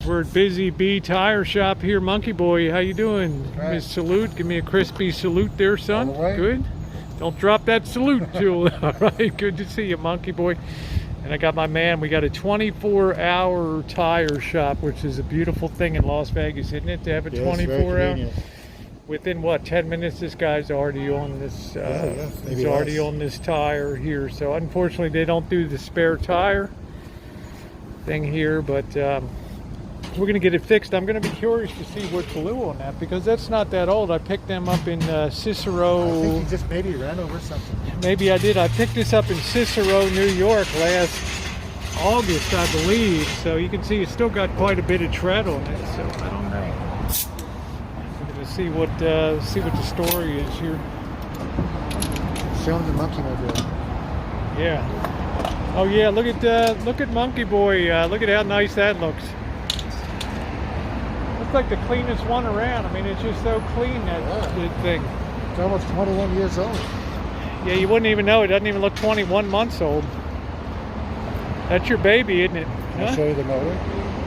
We're at Busy Bee Tire Shop here. Monkey Boy, how you doing? Right. Give me a salute. Give me a crispy salute there, son. All right. Good. Don't drop that salute, Jewel. All right, good to see you, Monkey Boy. And I got my man. We got a 24-hour tire shop, which is a beautiful thing in Las Vegas, isn't it? To have a 24-hour. Within what, 10 minutes, this guy's already on this. He's already on this tire here. So unfortunately, they don't do the spare tire thing here, but we're gonna get it fixed. I'm gonna be curious to see what's blue on that because that's not that old. I picked them up in Cicero. I think you just maybe ran over something. Maybe I did. I picked this up in Cicero, New York last August, I believe. So you can see it's still got quite a bit of tread on it. So I don't know. We're gonna see what the story is here. Show him the monkey mobile. Yeah. Oh yeah. Look at Monkey Boy. Look at how nice that looks. Like the cleanest one around. I mean, it's just so clean, that thing. It's almost 21 years old. Yeah, you wouldn't even know. It doesn't even look 21 months old. That's your baby, isn't it? Can I show you the motor?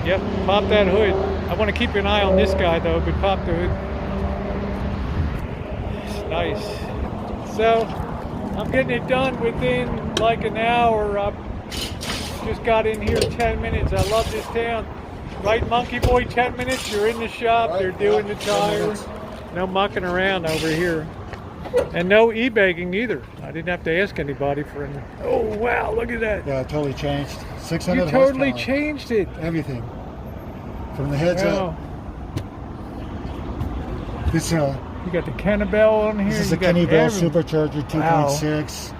Yep, pop that hood. I want to keep an eye on this guy though, but pop the hood. It's nice. So, I'm getting it done within like an hour. I just got in here 10 minutes. I love this town. Right, Monkey Boy, 10 minutes, you're in the shop, right, they're doing the tires. No mucking around over here. And no e-bagging either. I didn't have to ask anybody for any. Oh, wow, look at that. Yeah, it totally changed. 600 You totally horsepower. changed it. Everything. From the heads up. This, you got the Kennebell on here. This is a Kennebell supercharger 2.6.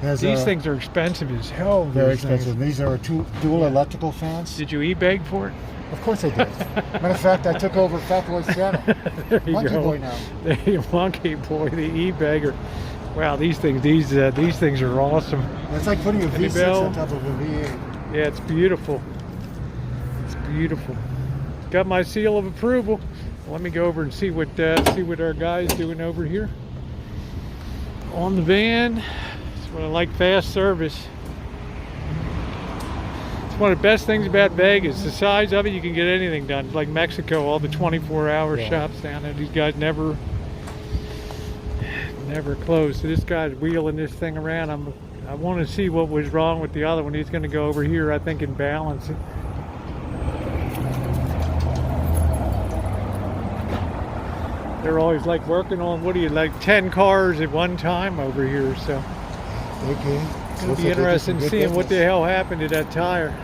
Wow. These things are expensive as hell. Very expensive. These are dual electrical fans. Did you e-bag for it? Of course I did. Matter of fact, I took over Fat Boy's channel. Monkey Boy now. The Monkey Boy, the e-bagger. Wow, these things are awesome. It's like putting a V6 on top of a V8. Yeah, it's beautiful. It's beautiful. Got my seal of approval. Let me go over and see what our guy's doing over here on the van. That's what I like, fast service. One of the best things about Vegas, the size of it, you can get anything done. It's like Mexico, all the 24-hour shops down there. These guys never close. So this guy's wheeling this thing around. I want to see what was wrong with the other one. He's going to go over here, I think, and balance it. They're always like working on, what do you, like 10 cars at one time over here. So okay. It's going to be interesting seeing what the hell happened to that tire.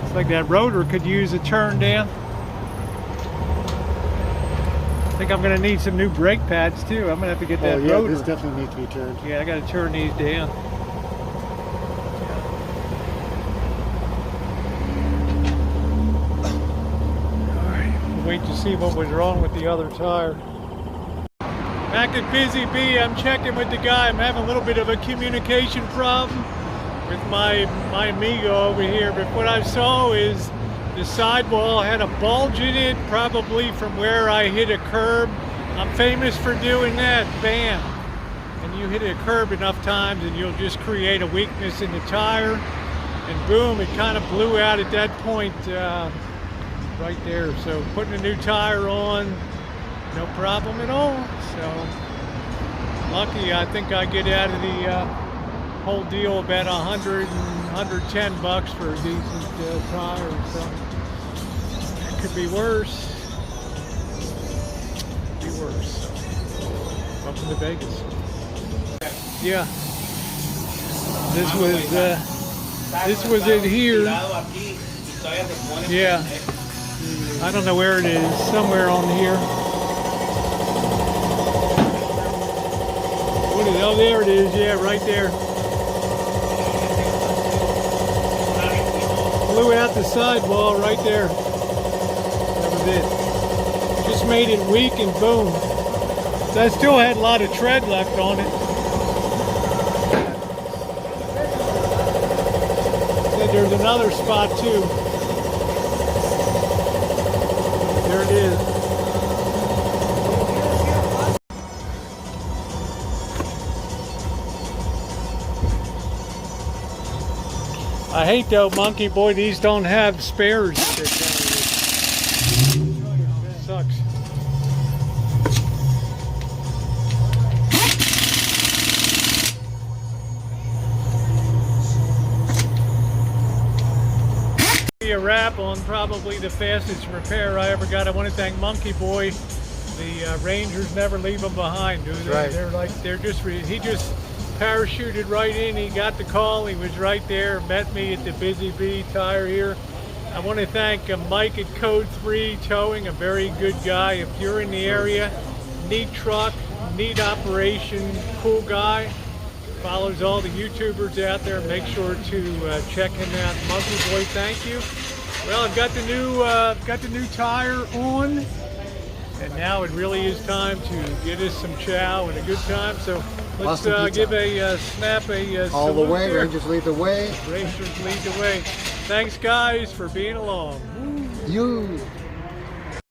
It's like that rotor could use a turn down. I think I'm going to need some new brake pads too. I'm going to have to get that rotor. This definitely needs to be turned. Yeah, I got to turn these down. Wait to see what was wrong with the other tire. Back at Busy Bee, I'm checking with the guy. I'm having a little bit of a communication problem with my amigo over here, but what I saw is the sidewall had a bulge in it, probably from where I hit a curb. I'm famous for doing that, bam. And you hit a curb enough times and you'll just create a weakness in the tire, and boom, it kind of blew out at that point. Right there. So putting a new tire on, no problem at all. So lucky, I think I get out of the whole deal about $110 for a decent tire. So it could be worse. Could be worse. Welcome to Vegas. Yeah. This was it here. Yeah. I don't know where it is, somewhere on here. What is it? Oh, there it is, yeah, right there. Blew out the sidewall right there. That was it. Just made it weak and boom. So I still had a lot of tread left on it. So there's another spot too. There it is. I hate though, Monkey Boy, these don't have spares. Sucks. A wrap on probably the fastest repair I ever got. I want to thank Monkey Boy. The Rangers never leave them behind, do they? Right. He just parachuted right in. He got the call. He was right there. Met me at the Busy Bee Tire here. I want to thank Mike at Code 3 Towing, a very good guy. If you're in the area, neat truck, neat operation, cool guy. Follows all the YouTubers out there. Make sure to check him out. Monkey Boy, thank you. Well, I've got the new tire on, and now it really is time to get us some chow and a good time. So let's give a snap a All the way, here. Rangers lead the way. Rangers lead the way. Thanks, guys, for being along. You.